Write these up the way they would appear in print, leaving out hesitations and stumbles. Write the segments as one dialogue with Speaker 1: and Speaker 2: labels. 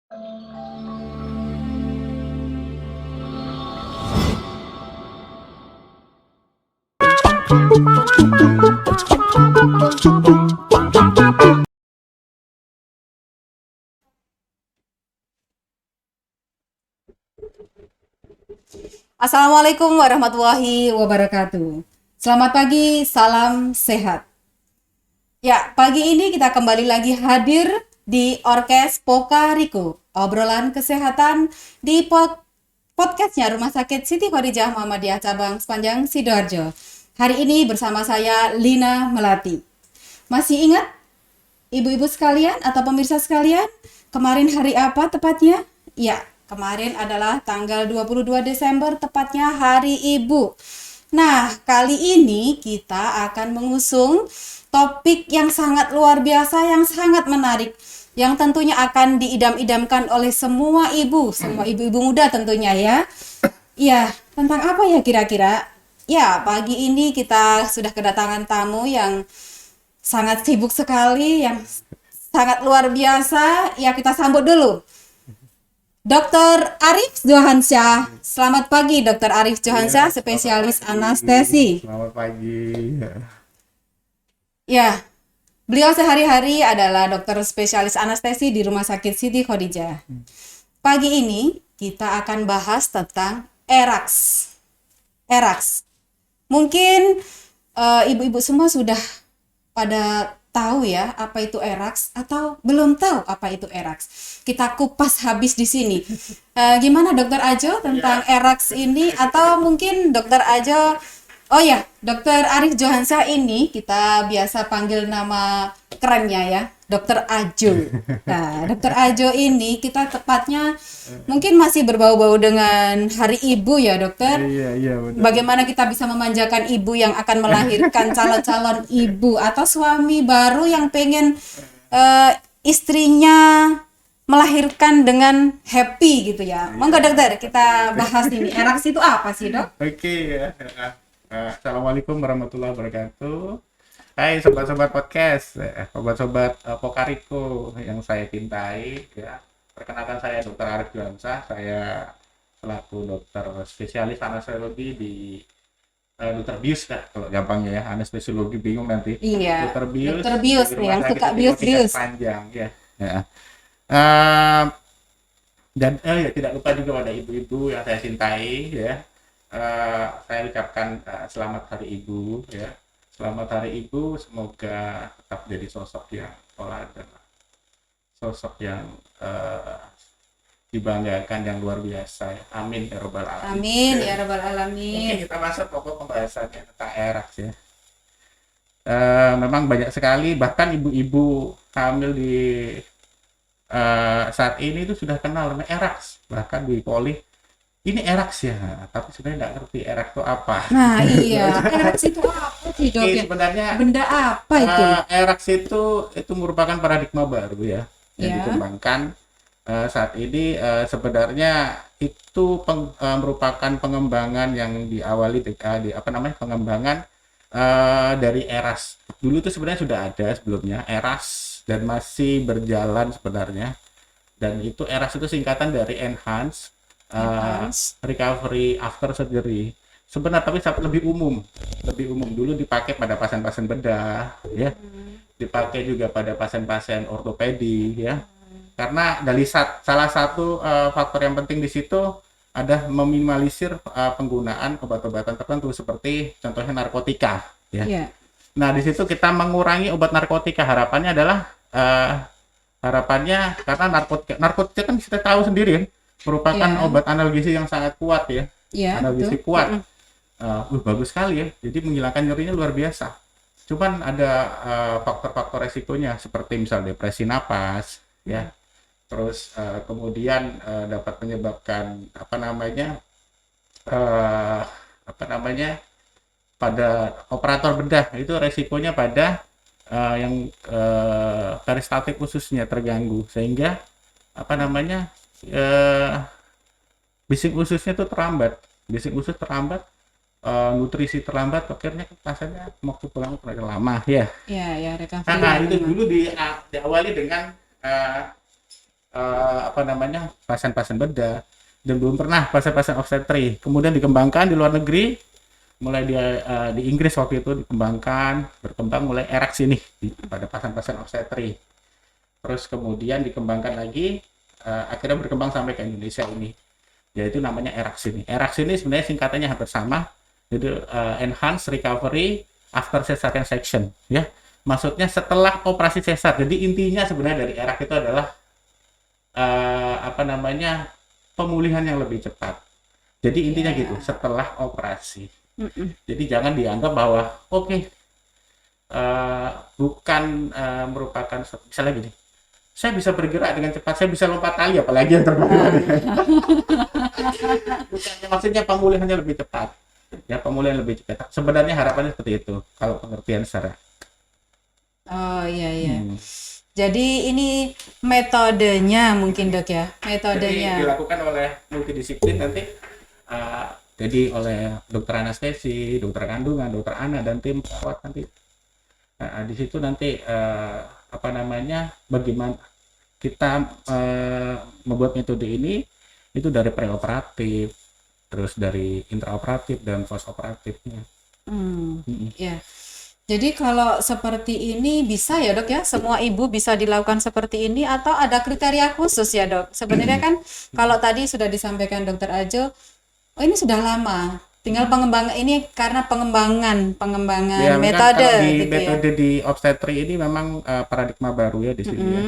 Speaker 1: Assalamualaikum warahmatullahi wabarakatuh. Selamat pagi, salam sehat. Ya, pagi ini kita kembali lagi hadir di Orkes Pokariko, obrolan kesehatan di podcastnya Rumah Sakit Siti Khadijah Muhammadiyah Cabang Sepanjang Sidoarjo. Hari ini bersama saya Lina Melati. Masih ingat ibu-ibu sekalian atau pemirsa sekalian, kemarin hari apa tepatnya? Ya, kemarin adalah tanggal 22 Desember, tepatnya Hari Ibu. Nah, kali ini kita akan mengusung topik yang sangat luar biasa, yang sangat menarik, yang tentunya akan diidam-idamkan oleh semua ibu-ibu muda tentunya ya. Ya, tentang apa ya kira-kira? Ya, pagi ini kita sudah kedatangan tamu yang sangat sibuk sekali, yang sangat luar biasa. Ya, kita sambut dulu Dr. Arif Johansyah. Selamat pagi Dr. Arif Johansyah, spesialis anestesi.
Speaker 2: Selamat pagi.
Speaker 1: Ya, beliau sehari-hari adalah dokter spesialis anestesi di Rumah Sakit Siti Khadijah. Pagi ini kita akan bahas tentang ERAX. Mungkin ibu-ibu semua sudah pada tahu ya apa itu ERAX atau belum tahu apa itu ERAX. Kita kupas habis di sini. Gimana Dokter Ajo tentang ERAX ini, atau mungkin Dokter Ajo, oh ya, Dokter Arif Johansyah ini kita biasa panggil nama kerennya ya, Dokter Ajo. Nah, Dokter Ajo ini kita tepatnya mungkin masih berbau-bau dengan Hari Ibu ya, Dokter.
Speaker 2: Iya, benar.
Speaker 1: Bagaimana kita bisa memanjakan ibu yang akan melahirkan, calon-calon ibu atau suami baru yang pengen istrinya melahirkan dengan happy gitu ya. Monggo Dokter, kita bahas ini. ERAX itu apa sih, Dok?
Speaker 2: Oke ya. Assalamualaikum warahmatullahi wabarakatuh. Hai sobat-sobat podcast, sobat-sobat Pokariko yang saya cintai ya. Perkenalkan, saya Dr. Arif Johansyah. Saya selaku dokter spesialis anestesiologi di Dokter Bius lah kalau gampangnya ya, anestesiologi bingung nanti.
Speaker 1: Iya.
Speaker 2: Dokter Bius.
Speaker 1: Dokter Bius nih yang suka bius-bius.
Speaker 2: Panjang ya. Dan ya, tidak lupa juga pada ibu-ibu yang saya cintai ya. Saya ucapkan selamat Hari Ibu ya. Selamat Hari Ibu, semoga tetap jadi sosok yang teladan, sosok yang dibanggakan, yang luar biasa ya. Amin ya rabbal alamin.
Speaker 1: Amin ya rabbal alamin.
Speaker 2: Oke, kita masuk pokok pembahasannya tentang ERAX ya. Memang banyak sekali, bahkan ibu-ibu hamil di saat ini itu sudah kenal namanya ERAX, bahkan di poli ini ERAX ya, tapi sebenarnya nggak ngerti ERAX itu apa.
Speaker 1: Nah iya, ERAX itu apa sih Dok?
Speaker 2: Sebenarnya
Speaker 1: benda apa itu?
Speaker 2: ERAX itu merupakan paradigma baru ya, yang dikembangkan saat ini. Sebenarnya itu merupakan pengembangan yang diawali pengembangan dari ERAS. Dulu itu sebenarnya sudah ada sebelumnya ERAS dan masih berjalan sebenarnya. Dan itu ERAS itu singkatan dari Enhanced Recovery After Surgery. Sebenarnya tapi lebih umum. Dulu dipakai pada pasien-pasien bedah, ya. Dipakai juga pada pasien-pasien ortopedi, ya. Karena dari salah satu faktor yang penting di situ ada meminimalisir penggunaan obat-obatan tertentu seperti contohnya narkotika, ya. Yeah. Nah, di situ kita mengurangi obat narkotika. Harapannya adalah karena narkotika kan kita tahu sendiri kan, merupakan obat analgesi yang sangat kuat ya. Analgesi kuat. Bagus sekali ya. Jadi menghilangkan nyerinya luar biasa. Cuman ada faktor-faktor resikonya seperti misal depresi napas, ya. Terus kemudian dapat menyebabkan pada operator bedah itu resikonya pada yang peristaltik ususnya terganggu, sehingga bising ususnya itu terlambat, nutrisi terlambat, akhirnya rasanya waktu pulang lama ya.
Speaker 1: Iya, recovery.
Speaker 2: Nah, itu dulu diawali dengan apa namanya, pasien-pasien bedah dan belum pernah pasien-pasien obstetri. Kemudian dikembangkan di luar negeri, mulai di Inggris waktu itu dikembangkan, berkembang mulai ERAX ini pada pasien-pasien obstetri. Terus kemudian dikembangkan lagi, akhirnya berkembang sampai ke Indonesia ini, yaitu namanya ERAX ini. ERAX ini sebenarnya singkatannya hampir sama, jadi Enhanced Recovery After Cesarean Section, ya. Maksudnya setelah operasi sesar. Jadi intinya sebenarnya dari ERAX itu adalah apa namanya, pemulihan yang lebih cepat. Jadi intinya gitu, setelah operasi. Jadi jangan dianggap bahwa bukan merupakan, misalnya gini, saya bisa bergerak dengan cepat, saya bisa lompat tali, apalagi yang terbang. Bukannya, maksudnya pemulihannya lebih cepat. Ya, pemulihan lebih cepat. Sebenarnya harapannya seperti itu, kalau pengertian secara.
Speaker 1: Oh iya. Jadi ini metodenya mungkin Dok ya, metodenya.
Speaker 2: Jadi dilakukan oleh multidisiplin nanti, jadi oleh dokter anestesi, dokter kandungan, dokter anak dan tim perawat nanti. Di situ nanti apa namanya, bagaimana kita membuat metode ini itu dari preoperatif, terus dari intraoperatif dan postoperatifnya.
Speaker 1: Ya. Jadi kalau seperti ini bisa ya Dok ya, semua ibu bisa dilakukan seperti ini atau ada kriteria khusus ya Dok? Sebenarnya kan kalau tadi sudah disampaikan Dokter Ajo, ini sudah lama, tinggal pengembangan ini karena pengembangan
Speaker 2: Ya,
Speaker 1: metode
Speaker 2: kalau di
Speaker 1: gitu
Speaker 2: metode di obstetri ini memang paradigma baru ya di sini ya.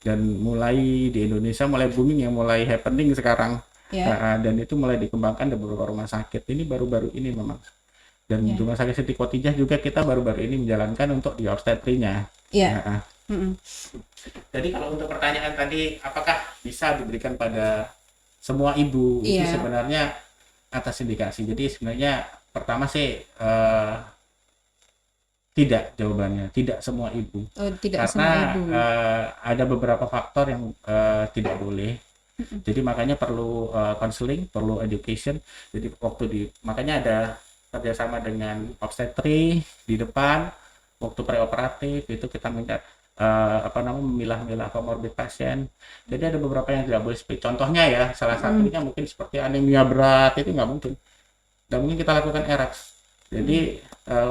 Speaker 2: Dan mulai di Indonesia mulai booming ya, mulai happening sekarang.
Speaker 1: ya.
Speaker 2: Dan itu mulai dikembangkan di beberapa rumah sakit. Ini baru-baru ini memang. Dan di rumah sakit Siti Khotijah juga kita baru-baru ini menjalankan untuk di obstetrinya.
Speaker 1: Iya.
Speaker 2: Jadi kalau untuk pertanyaan tadi, apakah bisa diberikan pada semua ibu? Itu sebenarnya atas indikasi. Jadi sebenarnya pertama sih tidak, jawabannya tidak semua ibu.
Speaker 1: Tidak
Speaker 2: karena
Speaker 1: semua ibu.
Speaker 2: Ada beberapa faktor yang tidak boleh. Jadi makanya perlu counseling, perlu education. Jadi makanya ada kerjasama dengan obstetri di depan waktu preoperatif, itu kita minta memilah-milah komorbid pasien. Jadi ada beberapa yang tidak boleh speak. Contohnya ya, salah satunya mungkin seperti anemia berat, itu nggak mungkin kita lakukan ERAX. Jadi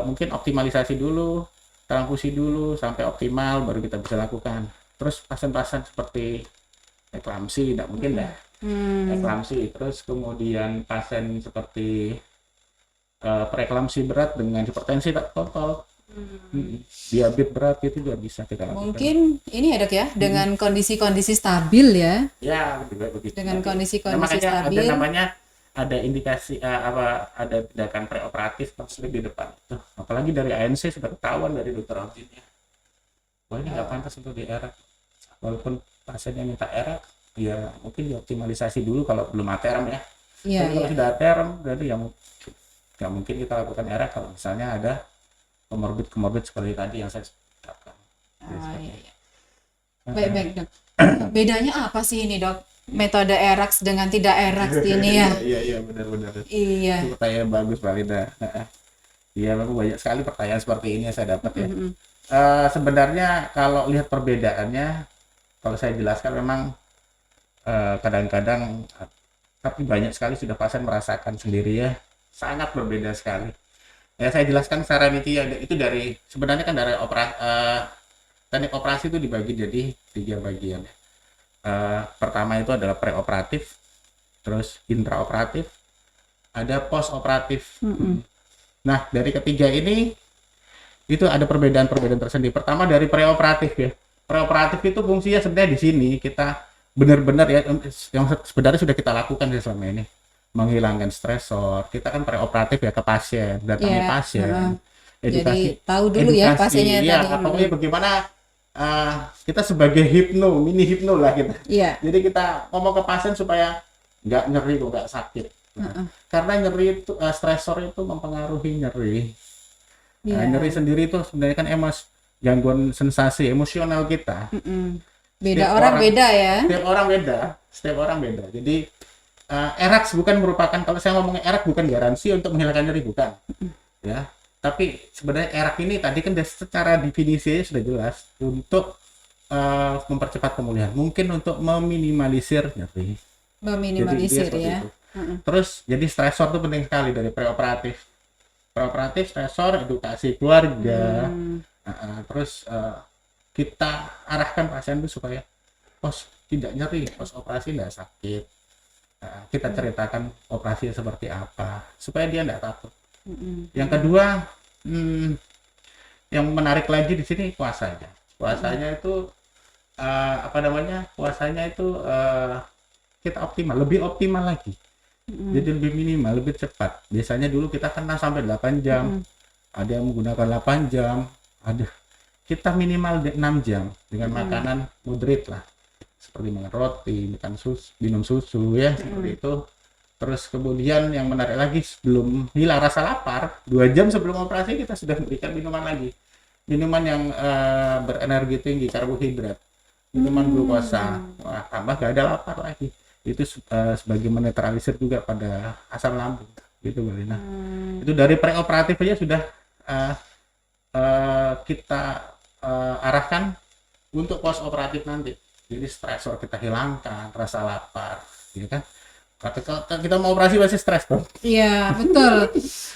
Speaker 2: mungkin optimalisasi dulu, transfusi dulu sampai optimal, baru kita bisa lakukan. Terus pasien-pasien seperti eklamsi nggak mungkin eklamsi. Terus kemudian pasien seperti preeklamsi berat dengan hipertensi tak total, diabetes berat, itu juga bisa kita lakukan.
Speaker 1: Mungkin ini ya Dok ya, dengan kondisi-kondisi stabil ya.
Speaker 2: Ya, begitu.
Speaker 1: Dengan kondisi-kondisi stabil.
Speaker 2: Ada indikasi ada tindakan preoperatif konseling di depan itu. Apalagi dari ANC sudah ketahuan dari dokter rutinnya. Wah, ini nggak pantas untuk di ERAK. Walaupun pasiennya minta ERAK, ya mungkin dioptimalisasi dulu kalau belum aterm ya. Tapi kalau sudah aterm, berarti yang nggak mungkin kita lakukan ERAK kalau misalnya ada komorbid seperti tadi yang saya katakan.
Speaker 1: Baik Dok. Bedanya apa sih ini Dok? Metode ERAX dengan tidak ERAX ini ya?
Speaker 2: Iya benar.
Speaker 1: Iya.
Speaker 2: Itu pertanyaan bagus Valida. Iya, memang banyak sekali pertanyaan seperti ini yang saya dapat ya. Sebenarnya kalau lihat perbedaannya, kalau saya jelaskan memang kadang-kadang, tapi banyak sekali sudah pasien merasakan sendiri ya, sangat berbeda sekali. Ya, saya jelaskan secara rinci ya, itu dari sebenarnya kan dari teknik operasi itu dibagi jadi 3 bagian. Pertama itu adalah preoperatif, terus intraoperatif, ada postoperatif. Nah, dari ketiga ini itu ada perbedaan-perbedaan tersendiri. Pertama dari preoperatif ya. Preoperatif itu fungsinya sebenarnya di sini kita benar-benar ya, yang sebenarnya sudah kita lakukan selama ini, menghilangkan stresor. Kita kan preoperatif ya ke pasien, datangi pasien,
Speaker 1: edukasi. Jadi tahu dulu ya pasiennya
Speaker 2: tadi. Pokoknya bagaimana kita sebagai mini hipno lah kita. Jadi kita ngomong ke pasien supaya nggak nyeri, nggak sakit. Karena nyeri itu, stresor itu mempengaruhi nyeri. Nyeri sendiri itu sebenarnya kan gangguan sensasi emosional kita.
Speaker 1: Setiap orang beda ya.
Speaker 2: Setiap orang beda. Jadi ERAX bukan merupakan, kalau saya ngomongin ERAX bukan garansi untuk menghilangkan nyeri, bukan. Ya. Tapi sebenarnya ERAK ini tadi kan secara definisinya sudah jelas untuk mempercepat pemulihan, mungkin untuk meminimalisir nyeri.
Speaker 1: Meminimalisir
Speaker 2: Jadi dia seperti
Speaker 1: ya.
Speaker 2: itu. Terus jadi stresor itu penting sekali dari preoperatif. Preoperatif, stresor, edukasi keluarga. Terus kita arahkan pasien itu supaya pos tidak nyeri, pos operasi tidak sakit. Kita ceritakan operasi seperti apa supaya dia tidak takut. Yang kedua, yang menarik lagi di sini puasanya. Puasanya itu puasanya itu kita lebih optimal lagi. Jadi lebih minimal, lebih cepat. Biasanya dulu kita kena sampai 8 jam. Ada yang menggunakan 8 jam, ada kita minimal 6 jam dengan makanan moderate lah. Seperti makan roti, makan susu, minum susu ya, seperti itu. Terus kemudian yang menarik lagi, sebelum hilang rasa lapar, 2 jam sebelum operasi kita sudah memberikan minuman lagi. Minuman yang berenergi tinggi, karbohidrat. Minuman glukosa. Wah, tambah gak ada lapar lagi. Itu sebagai menetralisir juga pada asam lambung. Gitu, Mbak Lina. Itu dari preoperatif aja sudah kita arahkan untuk post operatif nanti. Jadi stresor kita hilangkan, rasa lapar, gitu kan? Kita mau operasi pasti stres dong.
Speaker 1: Iya, betul.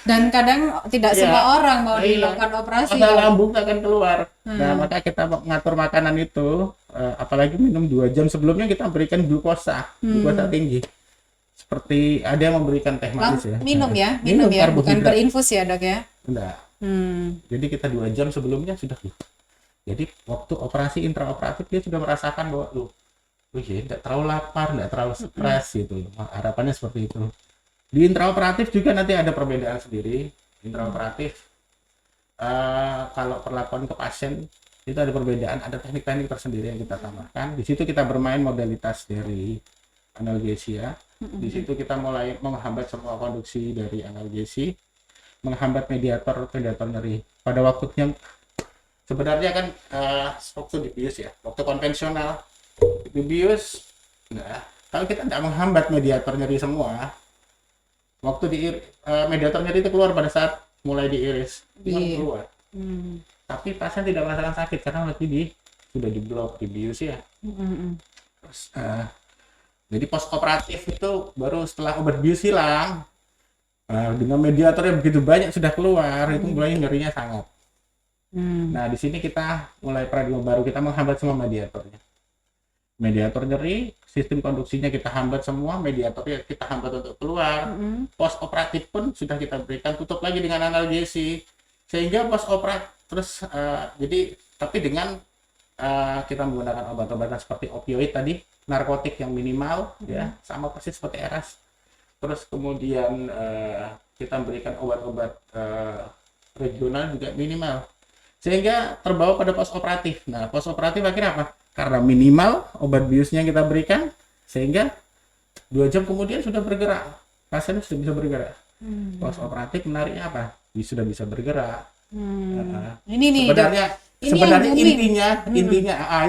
Speaker 1: Dan kadang tidak semua orang mau dilakukan operasi.
Speaker 2: Asam lambung akan keluar. Nah, maka kita mengatur makanan itu, apalagi minum 2 jam sebelumnya kita berikan glukosa tinggi. Seperti ada yang memberikan teh manis ya.
Speaker 1: Minum ya, bukan berinfus ya, Dok ya?
Speaker 2: Enggak. Jadi kita 2 jam sebelumnya sudah. Jadi waktu operasi intraoperatif dia sudah merasakan bahwa tidak terlalu lapar, tidak terlalu stres gitu. Harapannya seperti itu. Di intraoperatif juga nanti ada perbedaan sendiri. Intraoperatif kalau perlakuan ke pasien itu ada perbedaan, ada teknik-teknik tersendiri yang kita tambahkan. Di situ kita bermain modalitas dari analgesia. Di situ kita mulai menghambat semua konduksi dari analgesi, menghambat mediator nyeri. Pada waktunya sebenarnya kan waktu dibius ya, waktu konvensional dibius, nah kalau kita tidak menghambat mediator nyeri semua, waktu mediator nyeri itu keluar pada saat mulai diiris, keluar. Tapi pasien tidak merasakan sakit karena sudah diblok, dibius ya. Terus, jadi post operatif itu baru setelah obat bius hilang, dengan mediator yang begitu banyak sudah keluar, itu mulai nyerinya sangat. Nah, di sini kita mulai paradigma baru, kita menghambat semua mediatornya. Mediator nyeri, sistem konduksinya kita hambat semua, mediatornya kita hambat untuk keluar. Post operatif pun sudah kita berikan, tutup lagi dengan analgesi, sehingga post operatif terus tapi dengan kita menggunakan obat-obatan seperti opioid tadi, narkotik yang minimal ya, sama persis seperti eras. Terus kemudian kita memberikan obat-obat regional juga minimal, sehingga terbawa pada post operatif. Nah, post operatif akhirnya apa? Karena minimal obat biusnya kita berikan, sehingga 2 jam kemudian sudah bergerak, pasien sudah bisa bergerak. Post operatif menariknya apa? Sudah bisa bergerak.
Speaker 1: Ini nih
Speaker 2: sebenarnya intinya itu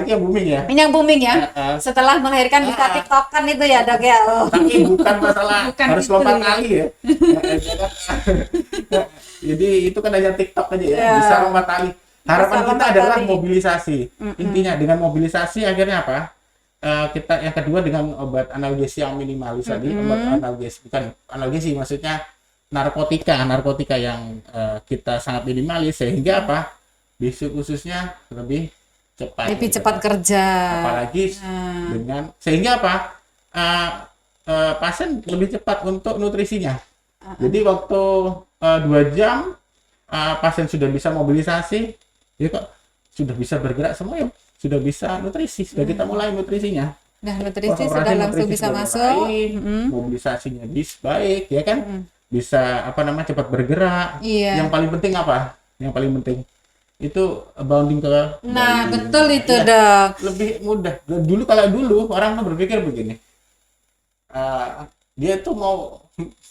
Speaker 2: yang booming ya.
Speaker 1: Ini yang booming ya. Setelah melahirkan bisa tiktokan itu ya, Dok ya.
Speaker 2: Tapi bukan masalah harus
Speaker 1: gitu
Speaker 2: lompat kali ya. Jadi itu kan hanya TikTok aja ya, bisa lompat tali. Harapan kita adalah mobilisasi. Intinya dengan mobilisasi akhirnya apa? Kita yang kedua dengan obat analgesi yang minimalis tadi, obat analgesi, bukan analgesi maksudnya narkotika yang kita sangat minimalis, sehingga apa? Bisu khususnya lebih cepat
Speaker 1: kerja.
Speaker 2: Apalagi dengan sehingga apa? Pasien lebih cepat untuk nutrisinya. Jadi waktu 2 jam pasien sudah bisa mobilisasi, ya kok sudah bisa bergerak semua ya, sudah bisa nutrisi, sudah kita mulai nutrisinya.
Speaker 1: Nah, nutrisi sudah langsung bisa masuk.
Speaker 2: Mobilisasinya bisa baik, ya kan? Bisa cepat bergerak.
Speaker 1: Iya.
Speaker 2: Yang paling penting apa? Yang paling penting itu bounding ke
Speaker 1: Nah, betul itu, Dok.
Speaker 2: Lebih mudah. Dulu orang tuh berpikir begini. Dia tuh mau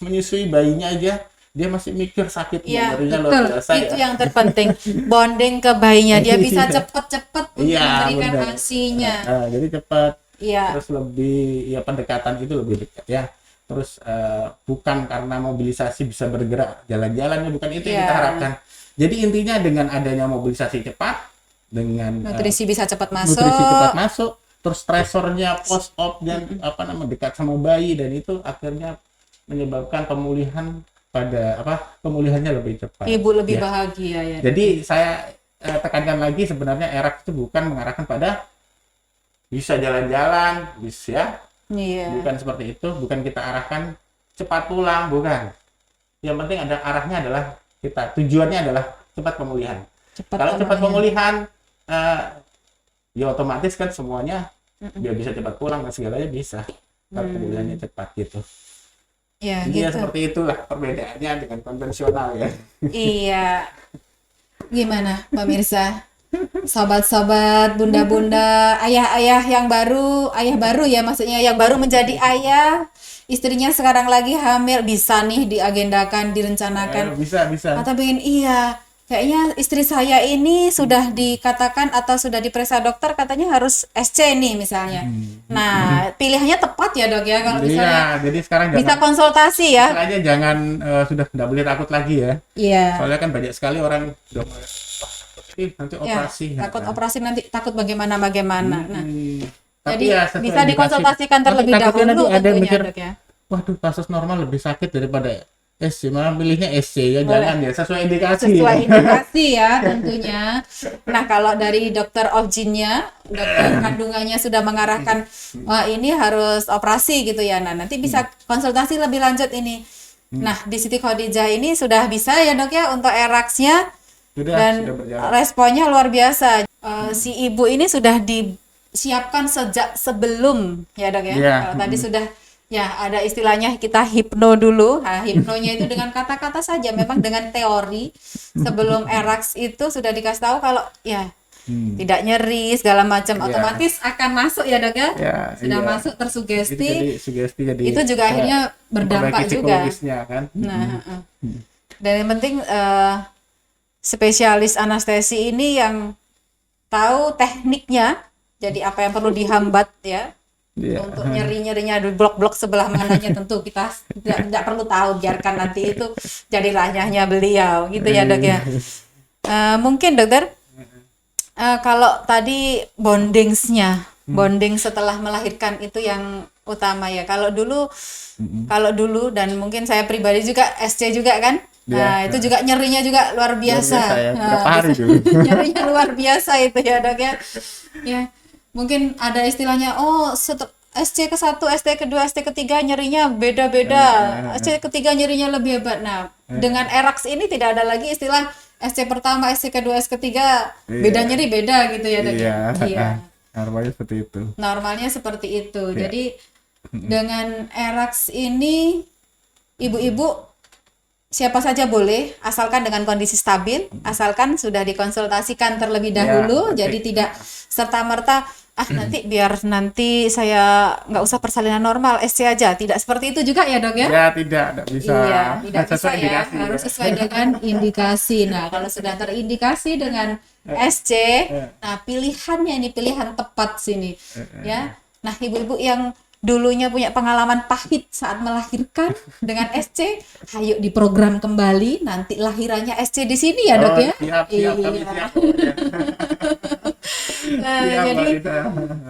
Speaker 2: menyusui bayinya aja, dia masih mikir sakit,
Speaker 1: nyerinya luar biasa. Itu yang terpenting. Bonding ke bayinya, dia bisa cepet-cepet untuk memberikan ASI-nya.
Speaker 2: Jadi cepat.
Speaker 1: Iya.
Speaker 2: Terus lebih pendekatan itu lebih dekat ya. Terus bukan karena mobilisasi bisa bergerak jalan-jalannya, bukan itu yang kita harapkan. Jadi intinya dengan adanya mobilisasi cepat, dengan
Speaker 1: Nutrisi bisa cepat masuk.
Speaker 2: nutrisi cepat masuk, terus stresornya post op dan dekat sama bayi, dan itu akhirnya menyebabkan pemulihan pemulihannya lebih cepat.
Speaker 1: Ibu lebih
Speaker 2: Ya.
Speaker 1: bahagia ya.
Speaker 2: Jadi saya tekankan lagi, sebenarnya ERAK itu bukan mengarahkan pada bisa jalan-jalan, bisa
Speaker 1: Iya.
Speaker 2: bukan seperti itu, bukan kita arahkan cepat pulang, bukan. Yang penting ada arahnya adalah tujuannya adalah cepat pemulihan. Kalau cepat pemulihan, ya otomatis kan semuanya biar bisa cepat pulang dan segalanya bisa. Kalau pemulihannya cepat gitu.
Speaker 1: Ya,
Speaker 2: Jadi ya
Speaker 1: gitu.
Speaker 2: seperti itulah perbedaannya dengan konvensional ya.
Speaker 1: Iya. Gimana pemirsa? Sobat-sobat, bunda-bunda, ayah-ayah yang baru, ayah baru ya maksudnya, yang baru menjadi ayah, istrinya sekarang lagi hamil, bisa nih diagendakan, direncanakan.
Speaker 2: Bisa.
Speaker 1: Kata pengen iya, kayaknya istri saya ini sudah dikatakan atau sudah diperiksa dokter, katanya harus SC nih misalnya. Nah, pilihannya tepat ya dok ya, kalau misalnya
Speaker 2: Iya, jadi sekarang
Speaker 1: bisa konsultasi ya.
Speaker 2: istilahnya jangan sudah nggak boleh takut lagi ya.
Speaker 1: Iya.
Speaker 2: Soalnya kan banyak sekali orang udah nanti
Speaker 1: Ya,
Speaker 2: operasi.
Speaker 1: takut operasi nanti, takut bagaimana. Nah,
Speaker 2: Tapi
Speaker 1: jadi
Speaker 2: ya sesuai
Speaker 1: bisa
Speaker 2: indikasi.
Speaker 1: dikonsultasikan terlebih
Speaker 2: Takutnya
Speaker 1: dahulu
Speaker 2: nanti ada yang
Speaker 1: tentunya
Speaker 2: mikir,
Speaker 1: dok ya.
Speaker 2: waduh kasus normal lebih sakit daripada SC, malah pilihnya SC ya. Jangan ya, sesuai indikasi.
Speaker 1: Sesuai
Speaker 2: ya.
Speaker 1: indikasi ya tentunya. Nah, kalau dari dokter obginnya, dokter kandungannya sudah mengarahkan, wah ini harus operasi gitu ya. Nah, nanti bisa konsultasi lebih lanjut ini. Nah, di Siti Khadijah ini sudah bisa ya dok ya untuk ERAX-nya, dan
Speaker 2: sudah berjalan.
Speaker 1: responnya luar biasa. Si ibu ini sudah disiapkan sejak sebelum ya dok ya.
Speaker 2: Iya.
Speaker 1: Kalau tadi sudah ya ada istilahnya kita hipno dulu. Nah, hipnonya itu dengan kata-kata saja, memang dengan teori sebelum ERAX itu sudah dikasih tahu kalau ya tidak nyeri segala macam, otomatis akan masuk ya dok ya.
Speaker 2: Ya,
Speaker 1: Sudah
Speaker 2: iya.
Speaker 1: masuk tersugesti.
Speaker 2: Jadi sugesti jadi
Speaker 1: Itu juga akhirnya berdampak
Speaker 2: memperbaiki
Speaker 1: juga.
Speaker 2: psikologisnya kan.
Speaker 1: Nah, dan yang penting spesialis anestesi ini yang tahu tekniknya, jadi apa yang perlu dihambat ya.
Speaker 2: Iya.
Speaker 1: Untuk nyeri-nyerinya di blok-blok sebelah mananya tentu kita tidak perlu tahu, biarkan nanti itu jadi ranahnya beliau gitu ya dok ya. Mungkin dokter, kalau tadi bonding setelah melahirkan itu yang utama ya. Kalau dulu dan mungkin saya pribadi juga SC juga kan. Nah, itu juga nyerinya juga luar biasa.
Speaker 2: Ya. Berapa hari dulu.
Speaker 1: Nyerinya luar biasa itu ya dok ya. Ya, mungkin ada istilahnya, SC ke-1, SC ke-2, SC ke-3 nyerinya beda-beda. SC ke-3 nyerinya lebih hebat. Nah, dengan ERAX ini tidak ada lagi istilah SC pertama, SC kedua, SC ketiga beda nyeri beda gitu ya dok.
Speaker 2: Iya. Normalnya seperti itu.
Speaker 1: Normalnya seperti itu. Jadi dengan ERAX ini ibu-ibu siapa saja boleh, asalkan dengan kondisi stabil, asalkan sudah dikonsultasikan terlebih dahulu, jadi tidak serta-merta nanti saya nggak usah persalinan normal, SC aja, tidak seperti itu juga ya dok ya?
Speaker 2: Ya tidak bisa.
Speaker 1: Iya, tidak bisa
Speaker 2: Sesuai
Speaker 1: ya,
Speaker 2: indikasi,
Speaker 1: harus sesuai dengan indikasi. Nah, kalau sudah terindikasi dengan SC, nah pilihannya ini pilihan tepat sini, ya. Nah, ibu-ibu yang dulunya punya pengalaman pahit saat melahirkan dengan SC, ayo diprogram kembali, nanti lahirannya SC di sini ya dok ya.
Speaker 2: Siap, kami siap.
Speaker 1: Nah,
Speaker 2: Siap,
Speaker 1: jadi
Speaker 2: Mbak Rita.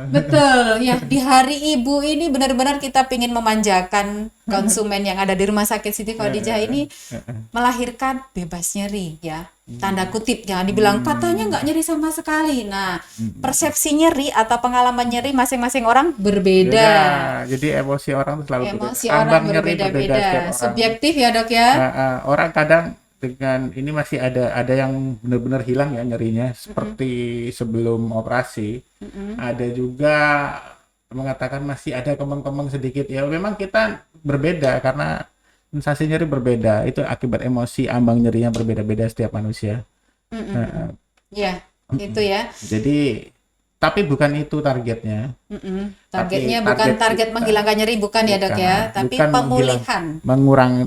Speaker 1: betul ya, di hari ibu ini benar-benar kita ingin memanjakan konsumen yang ada di Rumah Sakit Siti Khadijah ini melahirkan bebas nyeri ya, tanda kutip, jangan dibilang katanya nggak nyeri sama sekali. Nah, persepsi nyeri atau pengalaman nyeri masing-masing orang berbeda.
Speaker 2: Ya, jadi emosi orang selalu
Speaker 1: Emosi
Speaker 2: berbeda.
Speaker 1: orang
Speaker 2: Ambang nyeri setiap
Speaker 1: berbeda-beda,
Speaker 2: orang.
Speaker 1: subjektif ya dok ya.
Speaker 2: Orang kadang dengan ini masih ada yang benar-benar hilang ya nyerinya seperti sebelum operasi. Ada juga mengatakan masih ada kemeng-kemeng sedikit ya. Memang kita berbeda karena sensasi nyeri berbeda. Itu akibat emosi, ambang nyerinya berbeda-beda setiap manusia.
Speaker 1: Ya, itu ya.
Speaker 2: Jadi tapi bukan itu targetnya.
Speaker 1: Targetnya
Speaker 2: Tapi
Speaker 1: bukan
Speaker 2: target
Speaker 1: target
Speaker 2: kita.
Speaker 1: menghilangkan nyeri, bukan ya dok ya, tapi
Speaker 2: bukan
Speaker 1: pemulihan.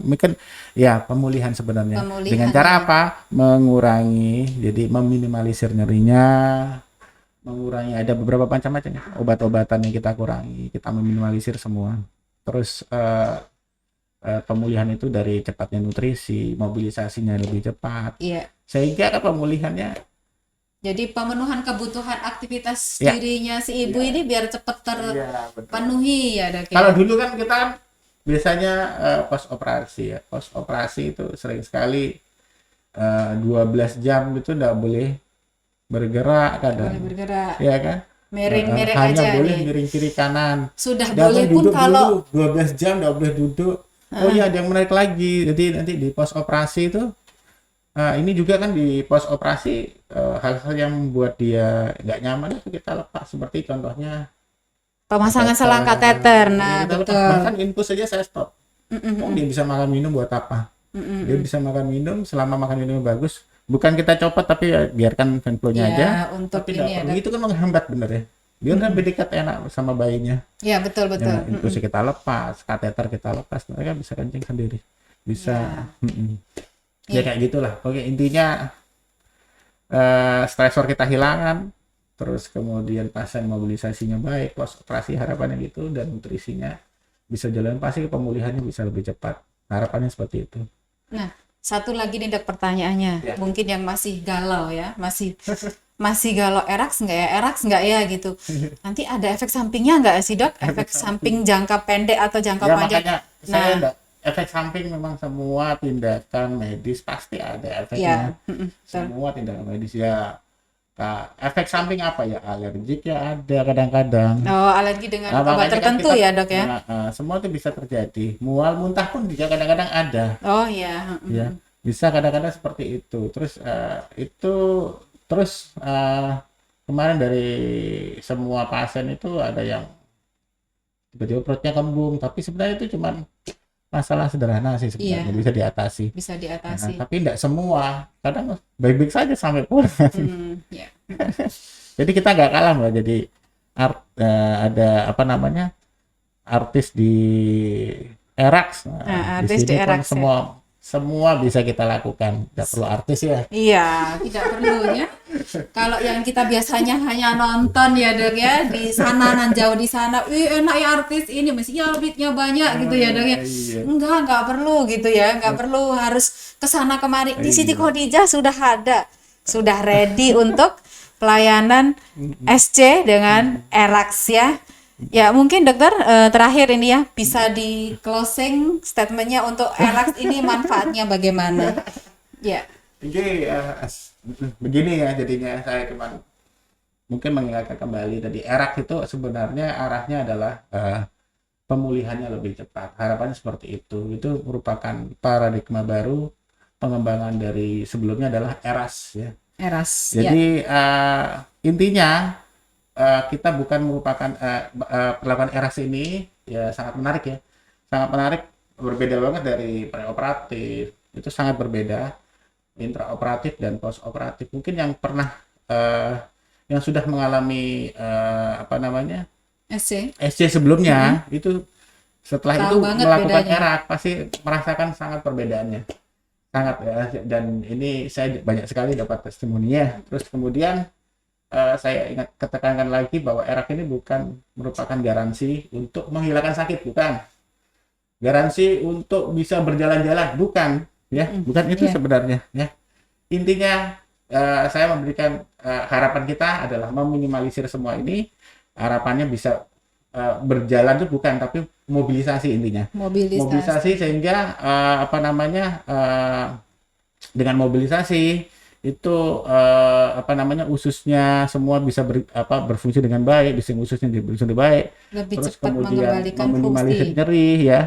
Speaker 2: mungkin ya pemulihan sebenarnya.
Speaker 1: Pemulihan,
Speaker 2: Dengan cara
Speaker 1: ya.
Speaker 2: apa? Mengurangi, jadi meminimalisir nyerinya, mengurangi, ada beberapa macam-macam ya. Obat-obatan yang kita kurangi, kita meminimalisir semua. Terus pemulihan itu dari cepatnya nutrisi, mobilisasinya lebih cepat,
Speaker 1: Iya.
Speaker 2: sehingga pemulihannya
Speaker 1: Jadi pemenuhan kebutuhan aktivitas
Speaker 2: Ya.
Speaker 1: dirinya si ibu ini biar cepat
Speaker 2: Iya, betul.
Speaker 1: terpenuhi ya dok ya.
Speaker 2: Kalau dulu kan kita kan biasanya pos operasi ya. Pos operasi itu sering sekali 12 jam itu nggak boleh bergerak
Speaker 1: Boleh
Speaker 2: kadang.
Speaker 1: bergerak,
Speaker 2: Ya kan?
Speaker 1: miring-miring
Speaker 2: Hanya
Speaker 1: aja
Speaker 2: boleh
Speaker 1: nih.
Speaker 2: miring kiri kanan.
Speaker 1: Sudah
Speaker 2: Nggak
Speaker 1: boleh
Speaker 2: boleh
Speaker 1: pun
Speaker 2: duduk
Speaker 1: kalau
Speaker 2: dulu 12 jam nggak boleh duduk. Oh iya, ada yang menarik lagi. Jadi nanti di pos operasi itu ini juga kan di pos operasi hal-hal yang membuat dia nggak nyaman itu kita lepas, seperti contohnya
Speaker 1: pemasangan selang kateter.
Speaker 2: Ini
Speaker 1: Nah,
Speaker 2: kita lepas.
Speaker 1: betul.
Speaker 2: Bahkan infus saja saya stop. Oh, dia bisa makan minum buat apa? Dia bisa makan minum selama makan minumnya bagus. Bukan kita copot tapi ya biarkan fan flow-nya
Speaker 1: Ya,
Speaker 2: aja.
Speaker 1: untuk
Speaker 2: Tapi
Speaker 1: ini
Speaker 2: nggak
Speaker 1: ya,
Speaker 2: perlu.
Speaker 1: Dok.
Speaker 2: Itu kan menghambat bener ya. Biar kan dekat enak sama bayinya.
Speaker 1: Ya, betul betul.
Speaker 2: Ya, infus kita lepas, kateter kita lepas, mereka bisa kencing sendiri. Bisa. Ya kayak gitulah. Oke, intinya stresor kita hilangkan, terus kemudian pasien mobilisasinya baik, pos operasi harapannya gitu, dan nutrisinya bisa jalan, pasti pemulihannya bisa lebih cepat. Harapannya seperti itu.
Speaker 1: Nah, satu lagi nih dok pertanyaannya,
Speaker 2: Ya.
Speaker 1: mungkin yang masih galau ya, masih galau, eraks nggak ya gitu. Nanti ada efek sampingnya nggak sih dok? Efek samping jangka pendek atau jangka
Speaker 2: Ya
Speaker 1: panjang?
Speaker 2: makanya saya
Speaker 1: Nah.
Speaker 2: enggak, efek samping memang semua tindakan medis pasti ada
Speaker 1: Ya,
Speaker 2: efeknya.
Speaker 1: betul.
Speaker 2: Semua tindakan medis ya. Efek samping apa ya? Alergik ya ada kadang-kadang.
Speaker 1: Oh, alergi dengan obat
Speaker 2: Makanya kan
Speaker 1: tertentu
Speaker 2: kita-
Speaker 1: ya dok ya?
Speaker 2: semua itu bisa terjadi. Mual, muntah pun juga kadang-kadang ada.
Speaker 1: Oh ya.
Speaker 2: Ya, bisa kadang-kadang seperti itu. Terus kemarin dari semua pasien itu ada yang tiba-tiba perutnya kembung, tapi sebenarnya itu cuma masalah sederhana sih sebenarnya,
Speaker 1: Iya.
Speaker 2: bisa diatasi.
Speaker 1: Bisa diatasi.
Speaker 2: Tapi tidak semua, kadang baik-baik saja sampai pulang.
Speaker 1: Ya.
Speaker 2: Jadi kita nggak kalah loh. Jadi ada apa namanya, artis di Erax. Di
Speaker 1: artis di
Speaker 2: sini kan
Speaker 1: Erax, ya.
Speaker 2: semua bisa kita lakukan, tidak perlu artis ya.
Speaker 1: Iya, tidak perlu ya. Kalau yang kita biasanya hanya nonton ya dok ya, di sana nan jauh di sana, enak ya artis ini, mestinya duitnya banyak gitu ya dok ya.
Speaker 2: Iya.
Speaker 1: Enggak perlu gitu ya, enggak perlu harus kesana kemari. Di Siti Khadijah sudah ada, sudah ready untuk pelayanan SC dengan Erax ya. Ya mungkin dokter terakhir ini ya, bisa di closing statementnya untuk Erax ini manfaatnya bagaimana? Ya.
Speaker 2: Jadi begini ya, jadinya saya cuma mungkin mengingatkan kembali tadi, Erax itu sebenarnya arahnya adalah pemulihannya lebih cepat. Harapannya seperti itu. Itu merupakan paradigma baru, pengembangan dari sebelumnya adalah ERAS ya.
Speaker 1: Eras ya.
Speaker 2: Jadi intinya kita bukan merupakan perlakuan ERAS ini ya sangat menarik ya. Sangat menarik, berbeda banget dari preoperatif. Itu sangat berbeda. Intraoperatif dan postoperatif. Mungkin yang pernah yang sudah mengalami apa namanya? SC sebelumnya itu setelah
Speaker 1: Tahu
Speaker 2: itu
Speaker 1: banget
Speaker 2: melakukan
Speaker 1: bedanya.
Speaker 2: ERAS pasti merasakan sangat perbedaannya. Sangat ya, dan ini saya banyak sekali dapat testimoninya. Terus kemudian saya ingat ketekankan lagi bahwa ERAS ini bukan merupakan garansi untuk menghilangkan sakit, bukan. Garansi untuk bisa berjalan-jalan, bukan. Ya, bukan itu
Speaker 1: Iya.
Speaker 2: sebenarnya. Ya, intinya saya memberikan harapan kita adalah meminimalisir semua ini. Harapannya bisa berjalan itu bukan, tapi mobilisasi intinya. Mobilisasi sehingga apa namanya, dengan mobilisasi itu apa namanya, ususnya semua bisa berfungsi dengan baik, bising ususnya berfungsi dengan baik.
Speaker 1: Lebih
Speaker 2: Terus
Speaker 1: cepat
Speaker 2: kemudian
Speaker 1: mengembalikan
Speaker 2: meminimalisir
Speaker 1: fungsi.
Speaker 2: nyeri ya,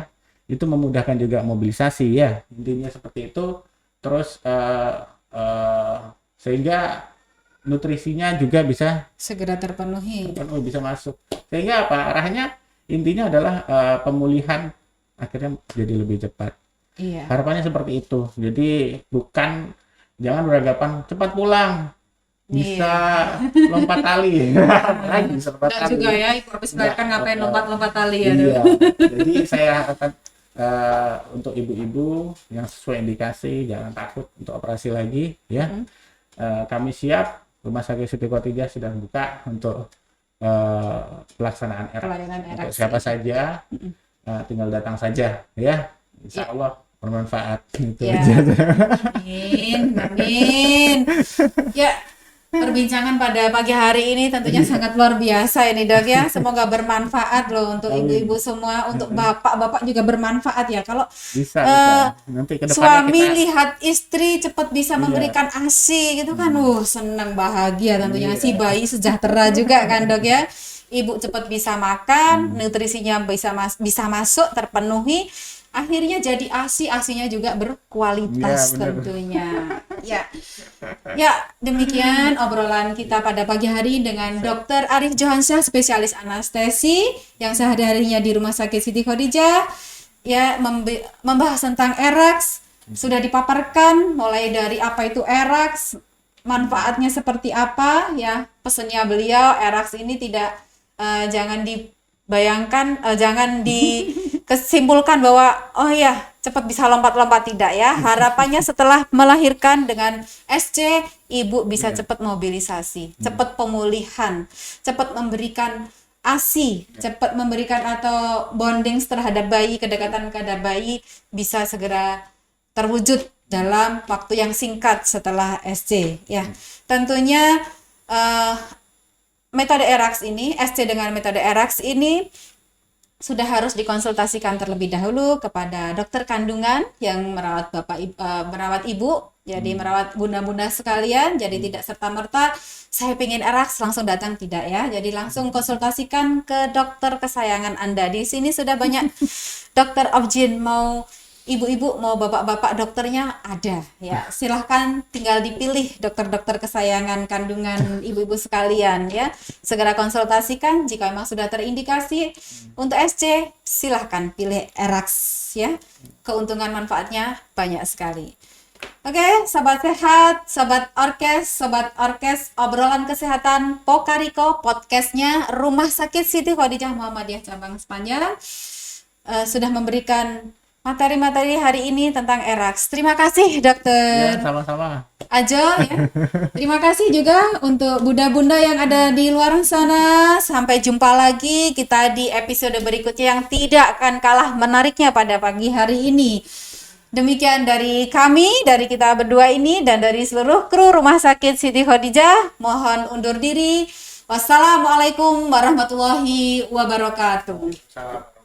Speaker 2: itu memudahkan juga mobilisasi ya, intinya seperti itu. Terus sehingga nutrisinya juga bisa
Speaker 1: Segera terpenuhi.
Speaker 2: bisa masuk, sehingga apa arahnya, intinya adalah pemulihan akhirnya jadi lebih cepat.
Speaker 1: Iya.
Speaker 2: Harapannya seperti itu. Jadi bukan, jangan beranggapan cepat pulang bisa lompat tali. Lagi bisa lompat
Speaker 1: Dan
Speaker 2: tali.
Speaker 1: juga ya, ibu habis melahirkan ngapain lompat-lompat tali ya
Speaker 2: Iya.
Speaker 1: dok?
Speaker 2: Jadi saya harapkan untuk ibu-ibu yang sesuai indikasi jangan takut untuk operasi lagi ya. Kami siap, Rumah Sakit Siti Khadijah sudah buka untuk pelaksanaan ERAS.
Speaker 1: Pelayanan
Speaker 2: Untuk
Speaker 1: ERAS.
Speaker 2: siapa saja tinggal datang saja ya. Insya Allah bermanfaat. Itu
Speaker 1: Ya.
Speaker 2: aja.
Speaker 1: Amin, amin. Ya, Perbincangan pada pagi hari ini tentunya sangat luar biasa ini dok ya. Semoga bermanfaat loh untuk
Speaker 2: Amin.
Speaker 1: ibu-ibu semua, untuk bapak-bapak juga bermanfaat ya. Kalau
Speaker 2: Bisa,
Speaker 1: eh,
Speaker 2: bisa. Nanti ke depannya
Speaker 1: suami
Speaker 2: kita,
Speaker 1: lihat istri cepat bisa
Speaker 2: iya,
Speaker 1: memberikan ASI gitu kan, senang bahagia tentunya. Si
Speaker 2: iya,
Speaker 1: bayi sejahtera juga kan dok ya. Ibu cepat bisa makan, nutrisinya bisa masuk, terpenuhi. Akhirnya jadi ASI, ASInya juga
Speaker 2: iya,
Speaker 1: berkualitas
Speaker 2: benar.
Speaker 1: tentunya. Ya, ya, demikian obrolan kita pada pagi hari dengan Dr. Arif Johansyah, spesialis anestesi yang sehari-harinya di Rumah Sakit Siti Khadijah. Ya, membahas tentang ERAX, sudah dipaparkan mulai dari apa itu ERAX, manfaatnya seperti apa ya. Pesannya beliau, ERAX ini tidak jangan dibayangkan, jangan dikesimpulkan bahwa oh ya cepat bisa lompat-lompat, tidak ya. Harapannya setelah melahirkan dengan SC, ibu bisa
Speaker 2: Iya.
Speaker 1: cepat mobilisasi, cepat pemulihan, cepat memberikan ASI, cepat memberikan atau bonding terhadap bayi, kedekatan terhadap bayi bisa segera terwujud dalam waktu yang singkat setelah SC ya. Tentunya eh, metode ERAX ini, SC dengan metode ERAX ini sudah harus dikonsultasikan terlebih dahulu kepada dokter kandungan yang merawat merawat ibu, jadi merawat bunda-bunda sekalian. Jadi tidak serta-merta saya pengen ERAX langsung datang, tidak ya. Jadi langsung konsultasikan ke dokter kesayangan Anda. Di sini sudah banyak dokter objin, mau ibu-ibu mau bapak-bapak, dokternya ada ya. Silahkan tinggal dipilih dokter-dokter kesayangan kandungan ibu-ibu sekalian ya. Segera konsultasikan jika memang sudah terindikasi untuk SC, silahkan pilih ERAX ya. Keuntungan manfaatnya banyak sekali. Oke, sobat sehat, sobat orkes, obrolan kesehatan Pokariko, podcastnya Rumah Sakit Siti Khadijah Muhammadiyah Cabang Sepanjang sudah memberikan materi-materi hari ini tentang ERAX. Terima kasih
Speaker 2: Ya,
Speaker 1: Dokter
Speaker 2: sama-sama.
Speaker 1: Ajo ya. Terima kasih juga untuk bunda-bunda yang ada di luar sana. Sampai jumpa lagi kita di episode berikutnya yang tidak akan kalah menariknya pada pagi hari ini. Demikian dari kami, dari kita berdua ini dan dari seluruh kru Rumah Sakit Siti Khadijah. Mohon undur diri. Wassalamualaikum warahmatullahi wabarakatuh.
Speaker 2: Salam.